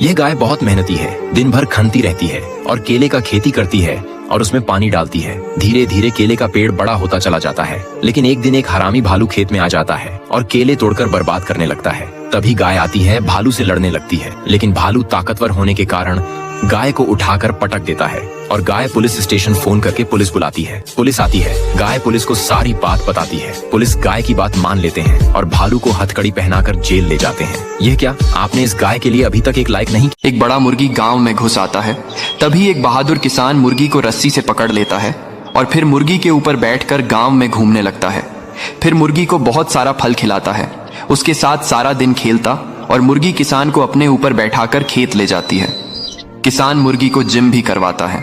यह गाय बहुत मेहनती है, दिन भर खनती रहती है और केले का खेती करती है और उसमें पानी डालती है। धीरे धीरे केले का पेड़ बड़ा होता चला जाता है, लेकिन एक दिन एक हरामी भालू खेत में आ जाता है और केले तोड़कर बर्बाद करने लगता है। तभी गाय आती है, भालू से लड़ने लगती है, लेकिन भालू ताकतवर होने के कारण गाय को उठाकर पटक देता है और गाय पुलिस स्टेशन फोन करके पुलिस बुलाती है। पुलिस आती है, गाय पुलिस को सारी बात बताती है। पुलिस गाय की बात मान लेते हैं और भालू को हथकड़ी पहनाकर जेल ले जाते हैं। यह क्या, आपने इस गाय के लिए अभी तक एक लाइक नहीं? एक बड़ा मुर्गी गांव में घुस आता है। तभी एक बहादुर किसान मुर्गी को रस्सी से पकड़ लेता है और फिर मुर्गी के ऊपर बैठकर गांव में घूमने लगता है। फिर मुर्गी को बहुत सारा फल खिलाता है, उसके साथ सारा दिन खेलता और मुर्गी किसान को अपने ऊपर बैठाकर खेत ले जाती है। किसान मुर्गी को जिम भी करवाता है।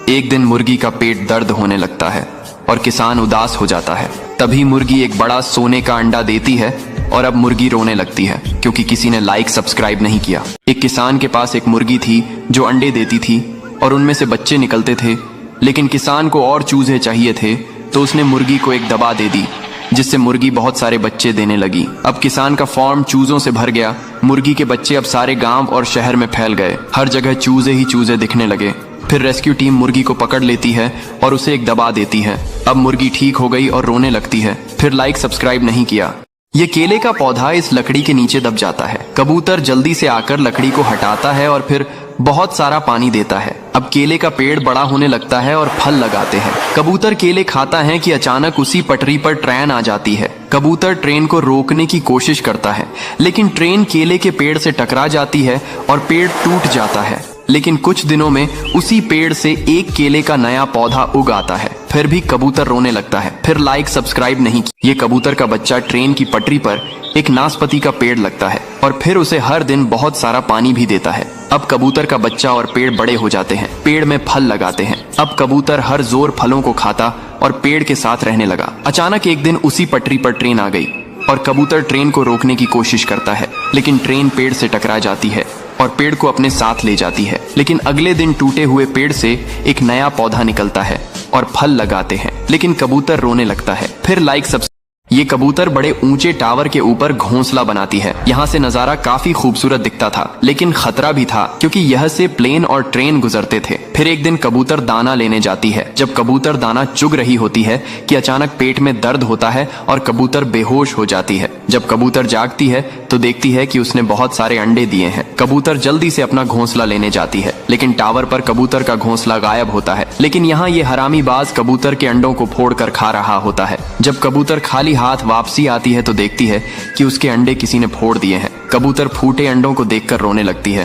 एक दिन मुर्गी का पेट दर्द होने लगता है और किसान उदास हो जाता है। तभी मुर्गी एक बड़ा सोने का अंडा देती है और अब मुर्गी रोने लगती है क्योंकि किसी ने लाइक सब्सक्राइब नहीं किया। एक किसान के पास एक मुर्गी थी जो अंडे देती थी और उनमें से बच्चे निकलते थे, लेकिन किसान को और चूजे चाहिए थे तो उसने मुर्गी को एक दवा दे दी, जिससे मुर्गी बहुत सारे बच्चे देने लगी। अब किसान का फार्म चूजों से भर गया। मुर्गी के बच्चे अब सारे गांव और शहर में फैल गए। हर जगह चूजे ही चूजे दिखने लगे। फिर रेस्क्यू टीम मुर्गी को पकड़ लेती है और उसे एक दवा देती है। अब मुर्गी ठीक हो गई और रोने लगती है। फिर लाइक सब्सक्राइब नहीं किया। ये केले का पौधा इस लकड़ी के नीचे दब जाता है। कबूतर जल्दी से आकर लकड़ी को हटाता है और फिर बहुत सारा पानी देता है। अब केले का पेड़ बड़ा होने लगता है और फल लगाते हैं। कबूतर केले खाता है कि अचानक उसी पटरी पर ट्रेन आ जाती है। कबूतर ट्रेन को रोकने की कोशिश करता है, लेकिन ट्रेन केले के पेड़ से टकरा जाती है और पेड़ टूट जाता है। लेकिन कुछ दिनों में उसी पेड़ से एक केले का नया पौधा उग आता है। फिर भी कबूतर रोने लगता है। फिर लाइक सब्सक्राइब नहीं किया। ये कबूतर का बच्चा ट्रेन की पटरी पर एक नाशपाती का पेड़ लगता है और फिर उसे हर दिन बहुत सारा पानी भी देता है। अब कबूतर का बच्चा और पेड़ बड़े हो जाते हैं, पेड़ में फल लगाते हैं। अब कबूतर हर जोर फलों को खाता और पेड़ के साथ रहने लगा। अचानक एक दिन उसी पटरी पर ट्रेन आ गई और कबूतर ट्रेन को रोकने की कोशिश करता है, लेकिन ट्रेन पेड़ से टकरा जाती है और पेड़ को अपने साथ ले जाती है। लेकिन अगले दिन टूटे हुए पेड़ से एक नया पौधा निकलता है और फल लगाते हैं, लेकिन कबूतर रोने लगता है। फिर लाइक सब ये कबूतर बड़े ऊंचे टावर के ऊपर घोंसला बनाती है। यहाँ से नजारा काफी खूबसूरत दिखता था, लेकिन खतरा भी था क्योंकि यह से प्लेन और ट्रेन गुजरते थे। फिर एक दिन कबूतर दाना लेने जाती है। जब कबूतर दाना चुग रही होती है कि अचानक पेट में दर्द होता है और कबूतर बेहोश हो जाती है। जब कबूतर जागती है तो देखती है कि उसने बहुत सारे अंडे दिए हैं। कबूतर जल्दी से अपना घोंसला लेने जाती है, लेकिन टावर पर कबूतर का घोंसला गायब होता है। लेकिन यहाँ ये हरामी बाज कबूतर के अंडों को फोड़कर खा रहा होता है। जब कबूतर खाली हाथ वापसी आती है तो देखती है कि उसके अंडे किसी ने फोड़ दिए हैं। कबूतर फूटे अंडों को देखकर रोने लगती है।